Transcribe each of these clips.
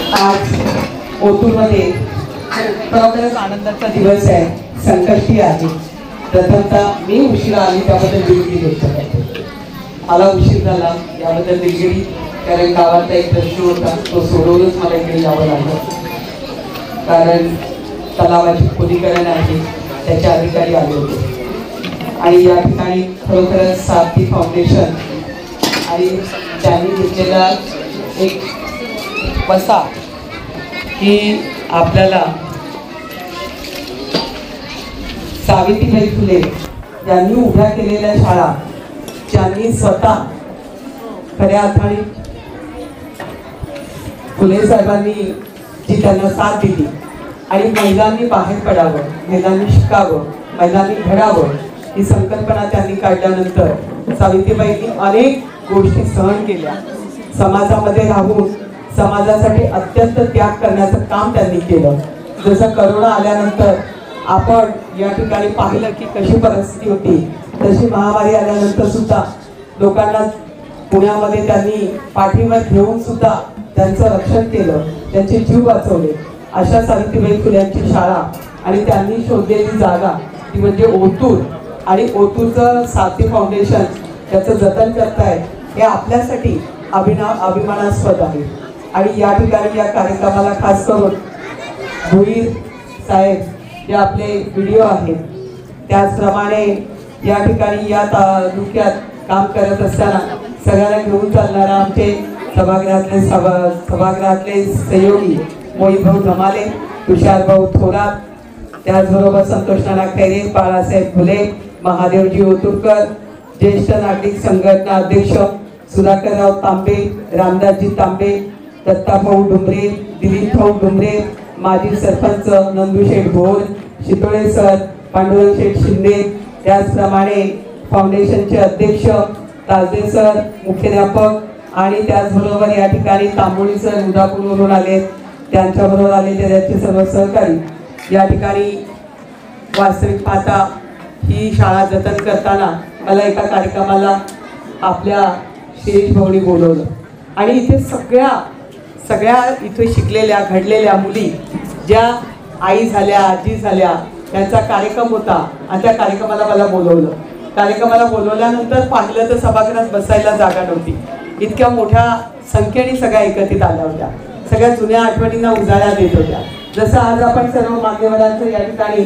आज ओतूरमध्ये खरोखरच आनंदाचा दिवस आहे, संकष्टी आहे। प्रथमतः मी उशिरा आली त्याबद्दल दिलगिरी व्यक्त करते। मला उशीर झाला याबद्दल दिलगिरी, कारण गावाचा एक प्रश्न होता तो सोडवूनच मला इकडे यावं लागलं। कारण तलावाचे खोलीकरण आहे त्याचे अधिकारी आले होते आणि या ठिकाणी खरोखरच सारथी फाउंडेशन आणि त्यांनी घेतलेला एक वसा की आपल्याला सावित्रीबाई फुले यांनी उभ्या केलेल्या शाळा, ज्यांनी स्वतः खऱ्या अर्थाने फुले साहेबांनी जी त्यांना साथ दिली आणि महिलांनी बाहेर पडावं, महिलांनी शिकावं, महिलांनी घडावं ही संकल्पना त्यांनी काढल्यानंतर सावित्रीबाईंनी अनेक गोष्टी सहन केल्या। समाजामध्ये राहून समाजासाठी अत्यंत त्याग करण्याचं काम त्यांनी केलं। जसं करोना आल्यानंतर आपण या ठिकाणी पाहिलं की कशी परिस्थिती होती, तशी महामारी आल्यानंतर सुद्धा लोकांना पुण्यामध्ये त्यांनी पाठीवर घेऊन सुद्धा त्यांचं रक्षण केलं, त्यांचे जीव वाचवले। अशा सावित्रीबाई फुल्यांची शाळा आणि त्यांनी शोधलेली जागा ती म्हणजे ओतूर, आणि ओतूरचं सारथी फाउंडेशन त्याचं जतन करताय हे आपल्यासाठी अभिमानास्पद आहे। आणि या ठिकाणी या कार्यक्रमाला खास करून भुईर साहेब जे आपले व्हिडिओ आहेत, त्याचप्रमाणे या ठिकाणी या तालुक्यात काम करत असताना सगळ्यांना घेऊन चालणारा आमचे सभागृहातले सहयोगी मोहितभाऊ धमाले, तुषारभाऊ थोरात, त्याचबरोबर संतोष नाना खैरे, बाळासाहेब फुले, महादेवजी ओतूरकर, ज्येष्ठ नागरिक संघटना अध्यक्ष सुधाकरराव तांबे, रामदासजी तांबे, दत्ताभाऊ डुमरे, दिलीपभाऊ डुमरे, माजी सरपंच नंदूशेठ भोर, शितोळे सर, पांडुरंग शेठ शिंदे, त्याचप्रमाणे फाउंडेशनचे अध्यक्ष ताजदे सर, मुख्याध्यापक, आणि त्याचबरोबर या ठिकाणी तांबोळी सर उदापूरवरून आले, त्यांच्याबरोबर आलेले त्यांचे सर्व सहकारी। या ठिकाणी वास्तविक पाहता ही शाळा जतन करताना मला एका कार्यक्रमाला आपल्या शिरीष भाऊनी बोलवलं आणि इथे सगळ्या इथे शिकलेल्या घडलेल्या मुली ज्या आई झाल्या, आजी झाल्या, त्यांचा कार्यक्रम होता आणि त्या कार्यक्रमाला मला बोलवलं। कार्यक्रमाला बोलवल्यानंतर पाहिलं तर सभागृहात बसायला जागा नव्हती, इतक्या मोठ्या संख्येने सगळ्या एकत्रित आल्या होत्या, सगळ्या जुन्या आठवणींना उजाळा देत होत्या। जसं आज आपण सर्व मान्यवरांचं या ठिकाणी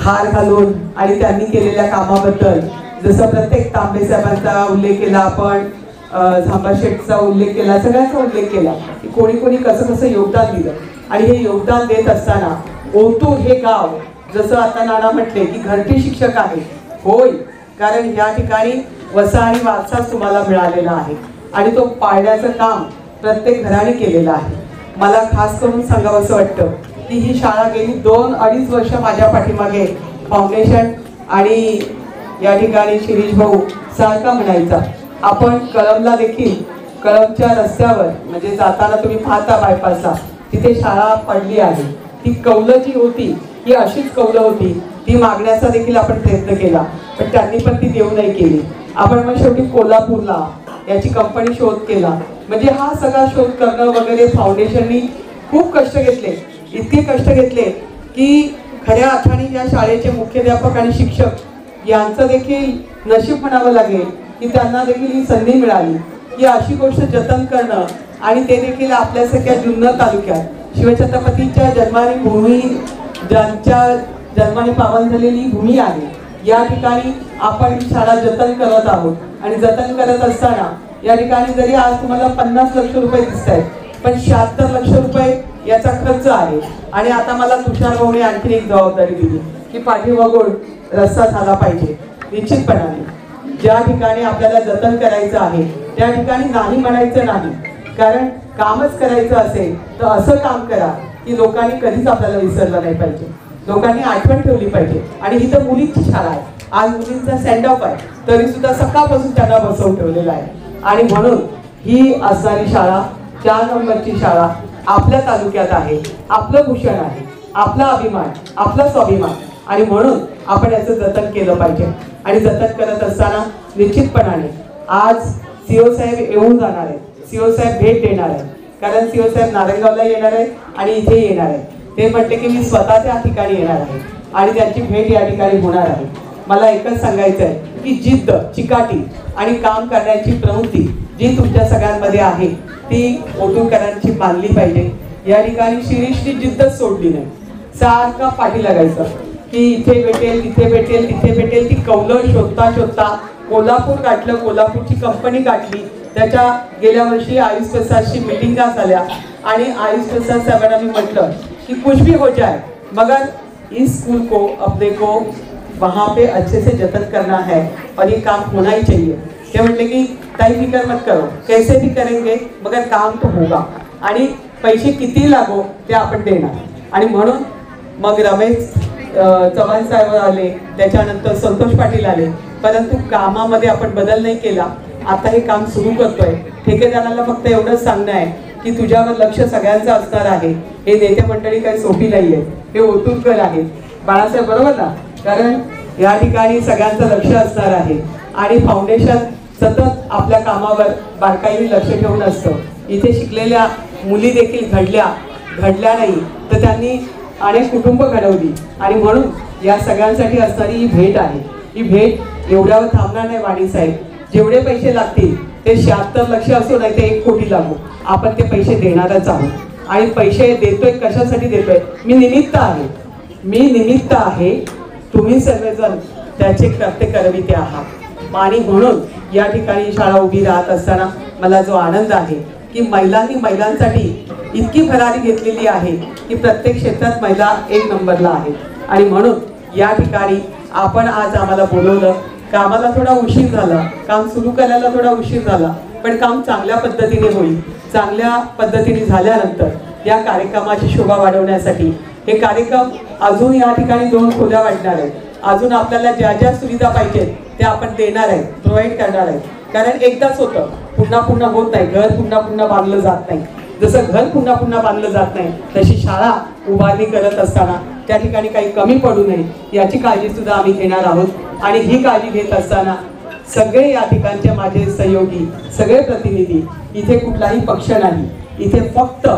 हार घालून आणि त्यांनी केलेल्या कामाबद्दल, जसं प्रत्येक तांबे साहेबांचा उल्लेख केला, आपण झांबाशेठचा उल्लेख केला, सगळ्यांचा उल्लेख केला की कोणी कोणी कसं कसं योगदान दिलं। आणि हे योगदान देत असताना ओतूर हे गाव, जसं आता नाना म्हटले की घरटी शिक्षक आहे, होय, कारण या ठिकाणी वसा आणि वारसाच तुम्हाला मिळालेला आहे आणि तो पाळण्याचं काम प्रत्येक घराने केलेलं आहे। मला खास करून सांगावंसं वाटतं की ही शाळा गेली 2-2.5 वर्ष माझ्या पाठीमागे फाउंडेशन आणि या ठिकाणी शिरीष भाऊ सारखा म्हणायचा, आपण कळमला देखील, कळमच्या रस्त्यावर म्हणजे जाताना तुम्ही पाहता बायपासला, तिथे शाळा पडली आहे। ती कौलं जी होती ही अशीच कौलं होती, ती मागण्याचा देखील आपण प्रयत्न केला, पण त्यांनी पण ती देऊ नाही केली। आपण मग शेवटी कोल्हापूरला याची कंपनी शोध केला, म्हणजे हा सगळा शोध करणं वगैरे फाउंडेशननी खूप कष्ट घेतले, इतके कष्ट घेतले की खऱ्या अर्थाने या शाळेचे मुख्याध्यापक आणि शिक्षक यांचं देखील नशीब म्हणावं लागेल की त्यांना देखील ही संधी मिळाली की अशी गोष्ट जतन करणं, आणि ते देखील आपल्यासारख्या जुन्नर तालुक्यात शिवछत्रपतींच्या जन्माने भूमी, ज्यांच्या जन्माने पावन झालेली भूमी आहे, या ठिकाणी आपण ही शाळा जतन करत आहोत। आणि जतन करत असताना या ठिकाणी जरी आज तुम्हाला 50 लक्ष रुपये दिसत आहेत, पण 76 लक्ष रुपये याचा खर्च आहे। आणि आता मला तुषार भाऊने आणखी एक जबाबदारी दिली की पाठीमागून रस्ता झाला पाहिजे। निश्चितपणाने ज्या ठिकाणी आपल्याला जतन करायचं आहे त्या ठिकाणी नाही म्हणायचं नाही, कारण कामच करायचं असेल तर असं काम करा की लोकांनी कधीच आपल्याला विसरलं नाही पाहिजे, लोकांनी आठवण ठेवली पाहिजे। आणि ही तर मुलींची शाळा आहे, आज मुलींचा सेंड ऑफ आहे, तरी सुद्धा सकाळपासून त्यांना बसवून ठेवलेला आहे। आणि म्हणून ही असणारी शाळा 4 नंबरची शाळा आपल्या तालुक्यात आहे, आपलं भूषण आहे, आपला अभिमान, आपला स्वाभिमान, आणि म्हणून आपण याचं जतन केलं पाहिजे। आणि जतन करत असताना निश्चितपणाने आज सीओ साहेब येऊन जाणार आहेत, सीओ साहेब भेट देणार आहेत, कारण सीओ साहेब नारायणगावला येणार आहे आणि इथे येणार आहे. ते म्हटले की मी स्वतः त्या ठिकाणी येणार आहे आणि त्यांची भेट या ठिकाणी होणार आहे. मला एकच सांगायचं आहे की जिद्द, चिकाटी आणि काम करण्याची प्रवृत्ती जी तुमच्या सगळ्यांमध्ये आहे ती ओटूरकरांची मानली पाहिजे. या ठिकाणी शिरीषची जिद्दच सोडली नाही. सारखा पाठी लागायचं की इथे भेटेल, तिथे भेटेल, तिथे भेटेल. ती कौलं शोधता शोधता कोल्हापूर गाठलं, कोल्हापूरची कंपनी गाठली. त्याच्या गेल्या वर्षी आयुष प्रसादची मिटिंगा झाल्या आणि आयुष प्रसाद साहेबांना मी म्हटलं कि कुछ भी हो जाए मगर इस स्कूल को अपने को वहाँ पे अच्छे से जतन करना है और ये काम होना ही चाहिए. ते म्हटले की ताई फिकर मत करो, कैसे भी करेंगे मगर काम तो होगा आणि पैसे किती लागो ते आपण देणार. आणि म्हणून मग रमेश चव्हाण साहेब आले, त्याच्यानंतर संतोष पाटील आले, परंतु कामामध्ये आपण बदल नाही केला. आता हे काम सुरू करतोय. ठेकेदाराला फक्त एवढंच सांगणं आहे की तुझ्यावर लक्ष सगळ्यांचं असणार आहे. हे नेते मंडळी काही सोपी नाही आहे, हे ओतूरकर आहेत. बाळासाहेब बरोबर ना? कारण या ठिकाणी सगळ्यांचं लक्ष असणार आहे आणि फाउंडेशन सतत आपल्या कामावर बारकाईने लक्ष ठेवून असतं. इथे शिकलेल्या मुली देखील घडल्या नाही तर त्यांनी अनेक कुटुंब घडवली आणि म्हणून या सगळ्यांसाठी असणारी ही भेट आहे. ही भेट एवढ्यावर थांबणार नाही. वाणी साहेब, जेवढे पैसे लागतील ते 76 लक्ष असो नाही ते 1 कोटी लागो, आपण ते पैसे देणारच आहोत. आणि पैसे देतोय कशासाठी देतोय? मी निमित्त आहे. तुम्ही सर्वजण त्याचे कर्ते करविते आहात. आणि म्हणून या ठिकाणी शाळा उभी राहत असताना मला जो आनंद आहे की महिलांसाठी इतकी भरारी घेतलेली आहे की प्रत्येक क्षेत्रात महिला 1 नंबरला आहेत. आणि म्हणून या ठिकाणी आपण आज आम्हाला बोलवलं. कामाला थोडा उशीर झाला, काम सुरू करायला थोडा उशीर झाला, पण काम चांगल्या पद्धतीने होईल. चांगल्या पद्धतीने झाल्यानंतर या कार्यक्रमाची शोभा वाढवण्यासाठी हे कार्यक्रम अजून या ठिकाणी 2 खोल्या वाढणार आहेत. अजून आपल्याला ज्या ज्या सुविधा पाहिजेत त्या आपण देणार आहे, प्रोव्हाइड करणार आहे. कारण एकदाच होतं, पुन्हा होत नाही. घर पुन्हा बांधलं जात नाही. जसं घर पुन्हा बांधलं जात नाही तशी शाळा उभारणी करत असताना त्या ठिकाणी काही कमी पडू नये याची काळजी सुद्धा आम्ही घेणार आहोत. आणि ही काळजी घेत असताना सगळे या ठिकाणचे माझे सहयोगी, सगळे प्रतिनिधी, इथे कुठलाही पक्ष नाही. इथे फक्त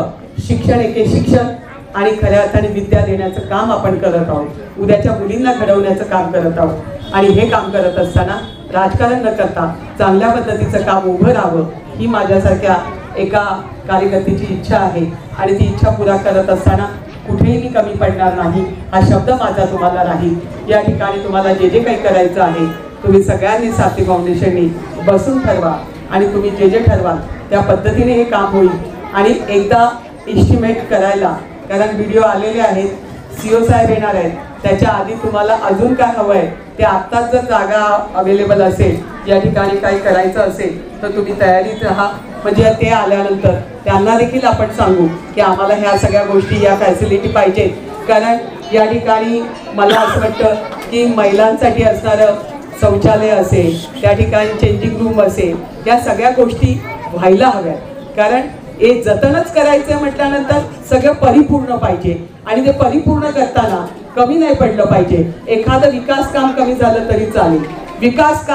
शिक्षण एके शिक्षण आणि खऱ्या अर्थाने विद्या देण्याचं काम आपण करत आहोत. उद्याच्या मुलींना घडवण्याचं काम करत आहोत. आणि हे काम करत असताना राजकारण न करता चांगल्या पद्धतीचं काम उभं राहावं ही माझ्यासारख्या एका कार्यकर्त्याची इच्छा आहे. आणि ती इच्छा पुरा करत असताना कुठेही मी कमी पडणार नाही हा शब्द माझा तुम्हाला राहील. या ठिकाणी तुम्हाला जे जे काही करायचं आहे तुम्ही सगळ्यांनी साथी फाउंडेशननी बसून ठरवा आणि तुम्ही जे जे ठरवाल त्या पद्धतीने हे काम होईल. आणि एकदा इस्टिमेट करायला, कारण व्हिडिओ आलेले आहेत, सीओ साहेब येणार आहेत, त्याच्या आधी तुम्हाला अजून काय हवं आहे ते आत्ताच जर जागा अवेलेबल असेल, या ठिकाणी काही करायचं असेल तर तुम्ही तयारीत राहा. म्हणजे ते आल्यानंतर त्यांना देखील आपण सांगू की आम्हाला ह्या सगळ्या गोष्टी, या फॅसिलिटी पाहिजेत. कारण या ठिकाणी मला असं वाटतं की महिलांसाठी असणारं शौचालय असेल, त्या ठिकाणी चेंजिंग रूम असेल, या सगळ्या गोष्टी व्हायला हव्यात. कारण हे जतनच करायचं म्हटल्यानंतर सगळं परिपूर्ण पाहिजे आणि ते परिपूर्ण करताना कमी नाही पडलं पाहिजे. एखादं विकास काम कमी झालं तरी चालेल. विकास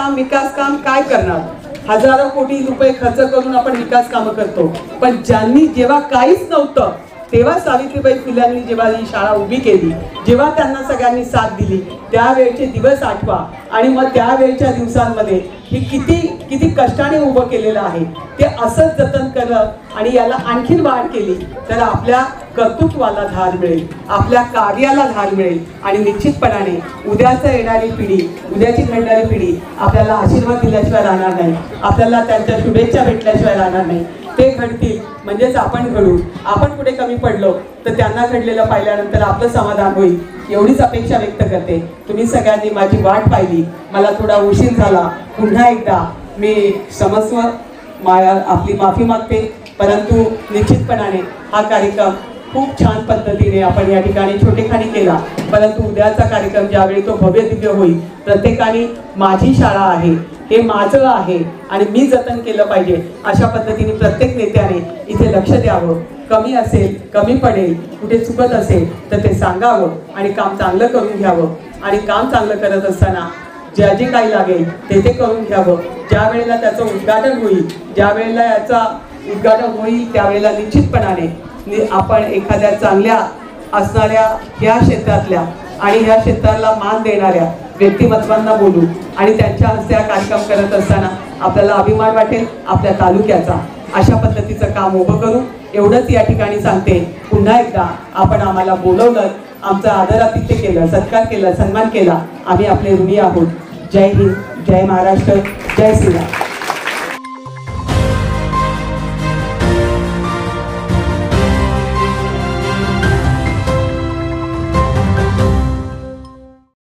काम काय करणार? हजारो कोटी रुपये खर्च करून आपण विकास कामं करतो, पण ज्यांनी जेव्हा काहीच नव्हतं तेव्हा सावित्रीबाई फुल्यांनी जेव्हा ही शाळा उभी केली, जेव्हा त्यांना सगळ्यांनी साथ दिली, त्यावेळचे दिवस आठवा. आणि मग त्यावेळच्या दिवसांमध्ये ही किती कष्टाने उभं केलेलं आहे ते असंच जतन करा आणि याला आणखीन वाढ केली तर आपल्या कर्तृत्वाला धार मिळेल, आपल्या कार्याला धार मिळेल. आणि निश्चितपणाने उद्याची घडणारी पिढी आपल्याला आशीर्वाद दिल्याशिवाय राहणार नाही, आपल्याला त्यांच्या शुभेच्छा भेटल्याशिवाय राहणार नाही. ते घडतील म्हणजेच आपण घडू. आपण कुठे कमी पडलो तर त्यांना घडलेलं पाहिल्यानंतर आपलं समाधान होईल एवढीच अपेक्षा व्यक्त करते. तुम्ही सगळ्यांनी माझी वाट पाहिली, मला थोडा उशीर झाला, पुन्हा एकदा मी क्षमस्व आपली माफी मागते. परंतु निश्चितपणाने हा कार्यक्रम खूप छान पद्धतीने आपण या ठिकाणी छोटेखानी केला. परंतु उद्याचा कार्यक्रम ज्यावेळी तो भव्य दिव्य होईल, प्रत्येकाने माझी शाळा आहे, हे माझं आहे आणि मी जतन केलं पाहिजे अशा पद्धतीने प्रत्येक नेत्याने इथे लक्ष द्यावं. कमी असेल, कमी पडेल, कुठे चुकत असेल तर ते सांगावं आणि काम चांगलं करून घ्यावं. आणि काम चांगलं करत असताना जे काही लागेल ते करून घ्यावं. ज्या वेळेला त्याचं उद्घाटन होईल, ज्या वेळेला याचा उद्घाटन होईल त्यावेळेला निश्चितपणाने आपण एखाद्या चांगल्या असणाऱ्या ह्या क्षेत्रातल्या आणि ह्या क्षेत्राला मान देणाऱ्या व्यक्तिमत्वांना बोलू आणि त्यांच्या हस्ते हा कार्यक्रम करत असताना आपल्याला अभिमान वाटेल आपल्या तालुक्याचा. अशा पद्धतीचं काम उभं करू एवढंच या ठिकाणी सांगते. पुन्हा एकदा आपण आम्हाला बोलवलं, आमचा आदरातिथ्य केलं, सत्कार केला, सन्मान केला, आम्ही आपले ऋणी आहोत. जय हिंद, जय महाराष्ट्र, जय श्रीराम.